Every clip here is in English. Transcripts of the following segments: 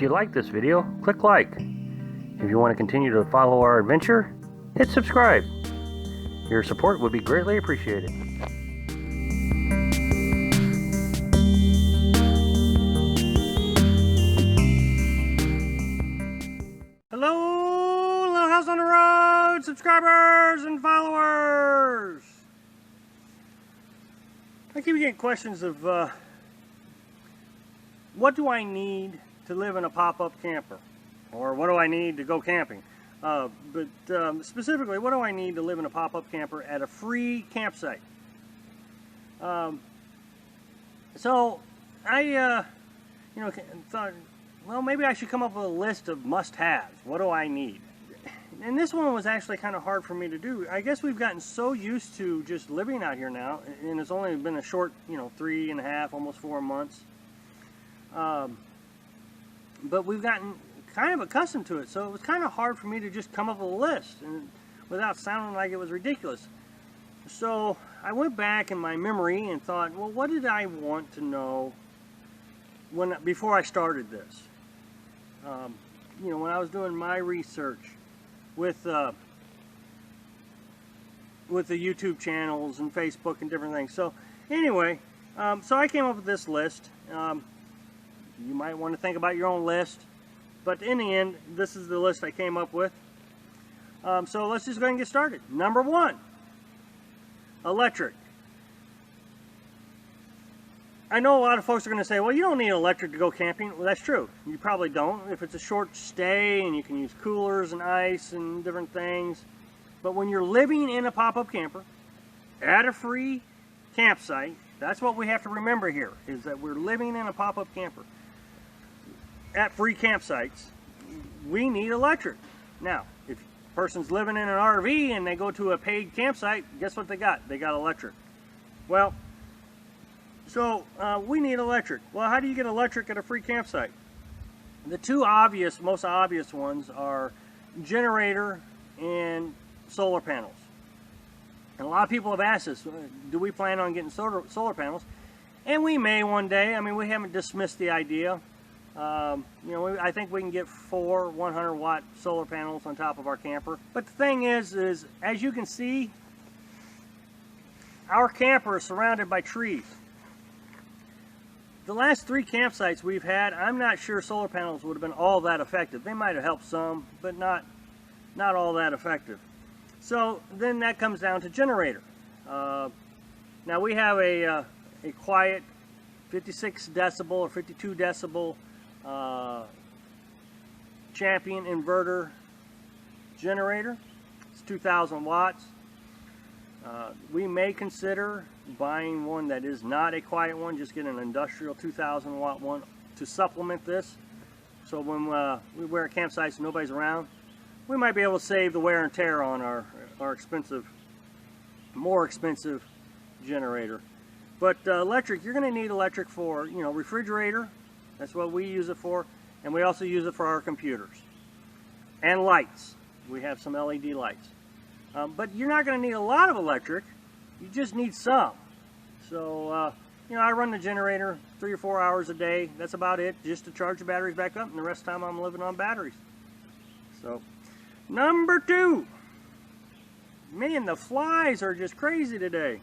If you like this video, click like. If you want to continue to follow our adventure, hit subscribe. Your support would be greatly appreciated. Hello, Little House on the Road subscribers and followers. I keep getting questions of what do I need to live in a pop-up camper? Or what do I need to go camping? Specifically, what do I need to live in a pop-up camper at a free campsite? So I thought, well, maybe I should come up with a list of must-haves. What do I need? And this one was actually kind of hard for me to do. I guess we've gotten so used to just living out here now, and it's only been a short, 3.5, almost 4 months. But we've gotten kind of accustomed to it, so it was kind of hard for me to just come up with a list and without sounding like it was ridiculous. So I went back in my memory and thought, well, what did I want to know before I started this? When I was doing my research with the YouTube channels and Facebook and different things. So anyway, so I came up with this list. You might want to think about your own list, but in the end, this is the list I came up with. So let's just go ahead and get started. Number 1, electric. I know a lot of folks are going to say, well, you don't need electric to go camping. Well, that's true. You probably don't if it's a short stay and you can use coolers and ice and different things. But when you're living in a pop-up camper at a free campsite, that's what we have to remember here, is that we're living in a pop-up camper at free campsites. We need electric. Now, if a person's living in an RV and they go to a paid campsite, guess what they got? They got electric. Well, so we need electric. Well, how do you get electric at a free campsite? The two most obvious ones are generator and solar panels. And a lot of people have asked us, do we plan on getting solar panels? And we may one day. I mean, we haven't dismissed the idea. I think we can get 4 100-watt solar panels on top of our camper. But the thing is as you can see, our camper is surrounded by trees. The last 3 campsites we've had, I'm not sure solar panels would have been all that effective. They might have helped some, but not all that effective. So then that comes down to generator. Now we have a quiet 56 decibel or 52 decibel Champion inverter generator. It's 2,000 watts. We may consider buying one that is not a quiet one, just get an industrial 2,000 watt one to supplement this. So when we're at campsites and nobody's around, we might be able to save the wear and tear on our more expensive generator. But electric, you're going to need electric for, refrigerator. That's what we use it for. And we also use it for our computers. And lights. We have some LED lights. But you're not going to need a lot of electric. You just need some. So, I run the generator 3 or 4 hours a day. That's about it, just to charge the batteries back up. And the rest of the time I'm living on batteries. So, number 2. Man, the flies are just crazy today.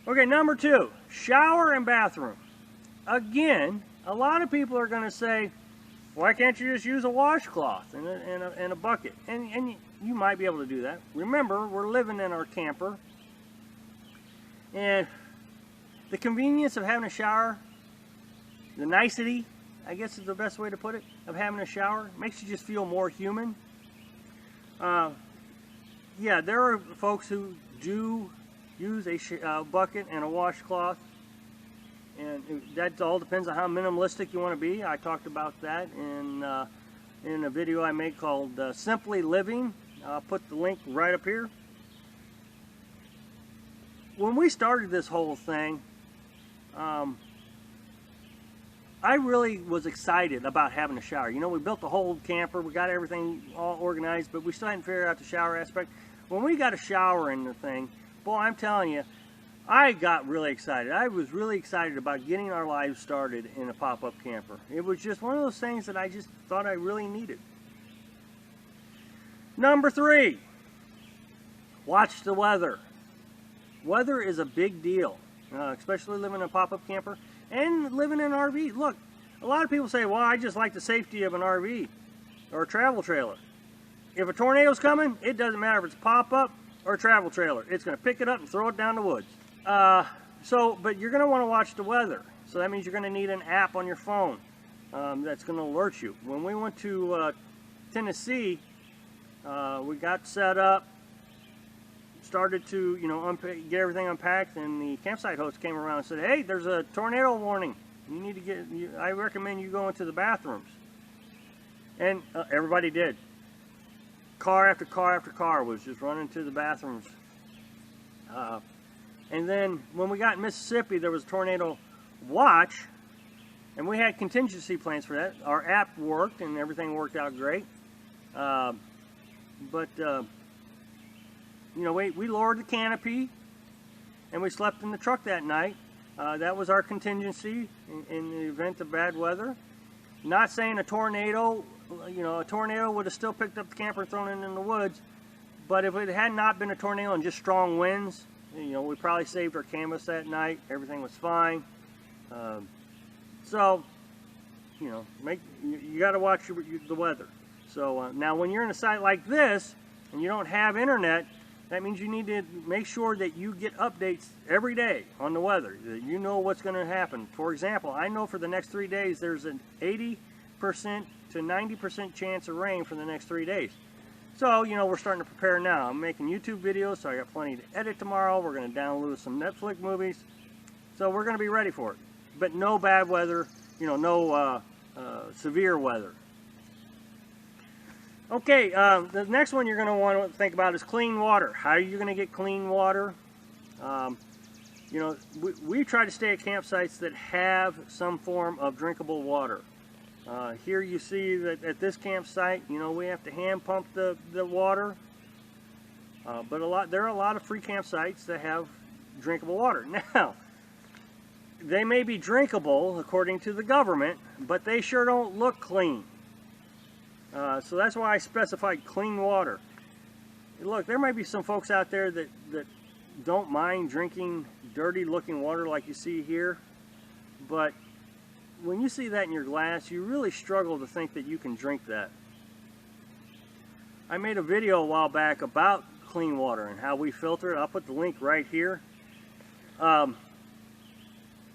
Okay, number 2, shower and bathroom. Again, a lot of people are going to say, why can't you just use a washcloth and a bucket? And you might be able to do that. Remember, we're living in our camper. And the convenience of having a shower, the nicety, I guess is the best way to put it, of having a shower, makes you just feel more human. Yeah, there are folks who do use a bucket and a washcloth, and that all depends on how minimalistic you want to be. I talked about that in a video I made called Simply Living. I'll put the link right up here. When we started this whole thing, I really was excited about having a shower. We built the whole camper, we got everything all organized, but we still hadn't figured out the shower aspect. When we got a shower in the thing, boy, I'm telling you, I got really excited. I was really excited about getting our lives started in a pop-up camper. It was just one of those things that I just thought I really needed. Number 3, watch the weather. Weather is a big deal, especially living in a pop-up camper and living in an RV. Look, a lot of people say, well, I just like the safety of an RV or a travel trailer. If a tornado's coming, it doesn't matter if it's a pop-up or a travel trailer. It's going to pick it up and throw it down the woods. But you're going to want to watch the weather. So that means you're going to need an app on your phone that's going to alert you. When we went to Tennessee, we got set up, started to, get everything unpacked, and the campsite host came around and said, hey, there's a tornado warning. You need to I recommend you go into the bathrooms. And everybody did. Car after car after car was just running to the bathrooms. And then when we got in Mississippi, there was a tornado watch, and we had contingency plans for that. Our app worked, and everything worked out great. We lowered the canopy, and we slept in the truck that night. That was our contingency in the event of bad weather. Not saying a tornado would have still picked up the camper and thrown it in the woods, but if it had not been a tornado and just strong winds, we probably saved our canvas that night. Everything was fine. You got to watch the weather. So now when you're in a site like this and you don't have internet, that means you need to make sure that you get updates every day on the weather, that you know what's going to happen. For example, I know for the next 3 days there's an 80% to 90% chance of rain for the next 3 days. So, we're starting to prepare now. I'm making YouTube videos, so I got plenty to edit tomorrow. We're going to download some Netflix movies. So we're going to be ready for it. But no bad weather, no severe weather. Okay, the next one you're going to want to think about is clean water. How are you going to get clean water? We try to stay at campsites that have some form of drinkable water. Here you see that at this campsite, we have to hand pump the water. But there are a lot of free campsites that have drinkable water. Now, they may be drinkable according to the government, but they sure don't look clean. So that's why I specified clean water. Look, there might be some folks out there that don't mind drinking dirty looking water like you see here, but when you see that in your glass, you really struggle to think that you can drink that. I made a video a while back about clean water and how we filter it. I'll put the link right here. I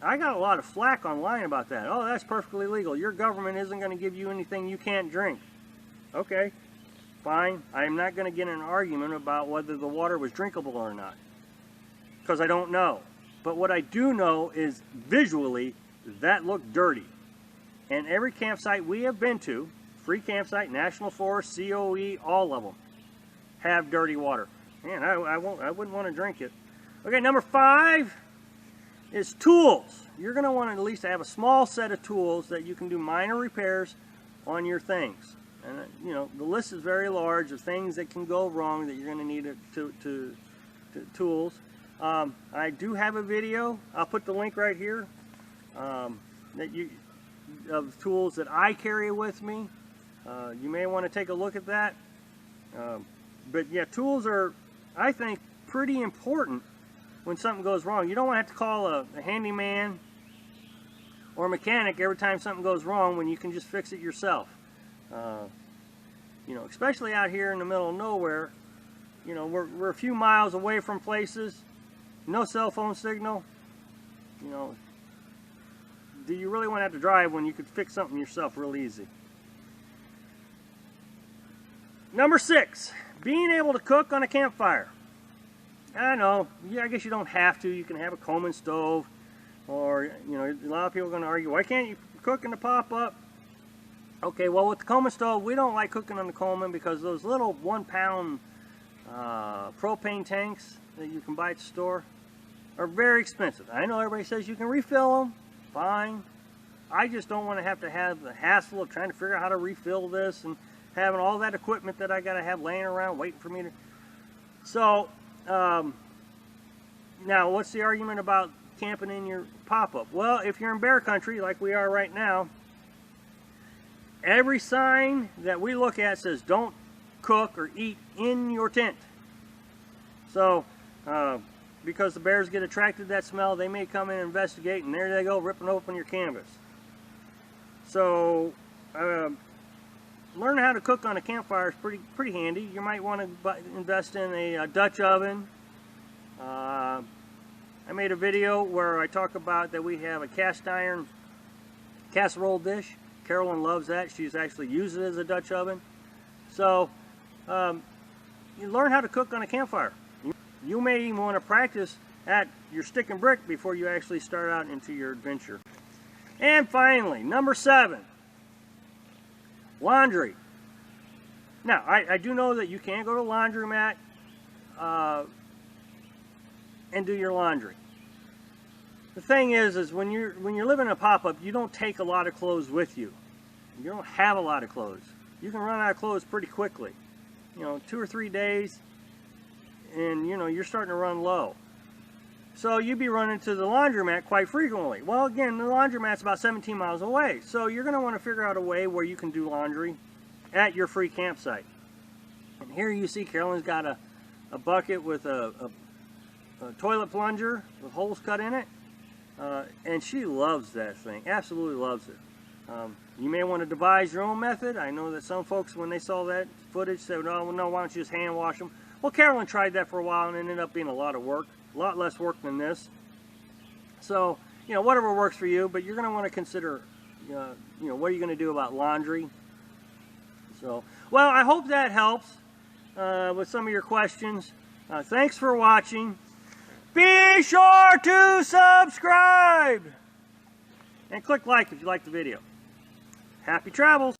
got a lot of flack online about that. Oh, that's perfectly legal. Your government isn't going to give you anything you can't drink. Okay, fine. I'm not going to get in an argument about whether the water was drinkable or not, because I don't know. But what I do know is visually that looked dirty. And every campsite we have been to, free campsite, national forest, COE, all of them have dirty water. Man, I wouldn't want to drink it. Okay, number 5 is tools. You're going to want to at least have a small set of tools that you can do minor repairs on your things. And the list is very large of things that can go wrong that you're going to need to tools. I do have a video. I'll put the link right here of tools that I carry with me. You may want to take a look at that. But yeah, tools are, I think, pretty important when something goes wrong. You don't want to have to call a handyman or a mechanic every time something goes wrong when you can just fix it yourself. Especially out here in the middle of nowhere, we're a few miles away from places, no cell phone signal. Do you really want to have to drive when you could fix something yourself real easy? Number 6, being able to cook on a campfire. I know, I guess you don't have to. You can have a Coleman stove, or, a lot of people are going to argue, why can't you cook in the pop-up? Okay, well, with the Coleman stove, we don't like cooking on the Coleman because those little 1-pound propane tanks that you can buy at the store are very expensive. I know everybody says you can refill them, fine. I just don't want to have the hassle of trying to figure out how to refill this and having all that equipment that I got to have laying around waiting for me to... So, Now, what's the argument about camping in your pop-up? Well, if you're in bear country like we are right now, every sign that we look at says don't cook or eat in your tent. So, because the bears get attracted to that smell, they may come in and investigate, and there they go, ripping open your canvas. So, learning how to cook on a campfire is pretty handy. You might want to invest in a Dutch oven. I made a video where I talk about that we have a cast iron casserole dish. Carolyn loves that. She's actually used it as a Dutch oven. So, you learn how to cook on a campfire. You may even want to practice at your stick and brick before you actually start out into your adventure. And finally, number 7, laundry. Now, I do know that you can go to a laundromat and do your laundry. The thing is when you're living in a pop-up, you don't take a lot of clothes with you. You don't have a lot of clothes. You can run out of clothes pretty quickly. 2 or 3 days, and you're starting to run low. So you'd be running to the laundromat quite frequently. Well, again, the laundromat's about 17 miles away, so you're going to want to figure out a way where you can do laundry at your free campsite. And here you see Carolyn's got a bucket with a toilet plunger with holes cut in it, and she loves that thing, absolutely loves it. You may want to devise your own method. I know that some folks, when they saw that footage, said, oh, no, why don't you just hand wash them? Well, Carolyn tried that for a while and it ended up being a lot of work, a lot less work than this. So, whatever works for you, but you're going to want to consider, what are you going to do about laundry? So, well, I hope that helps with some of your questions. Thanks for watching. Be sure to subscribe and click like if you like the video. Happy travels!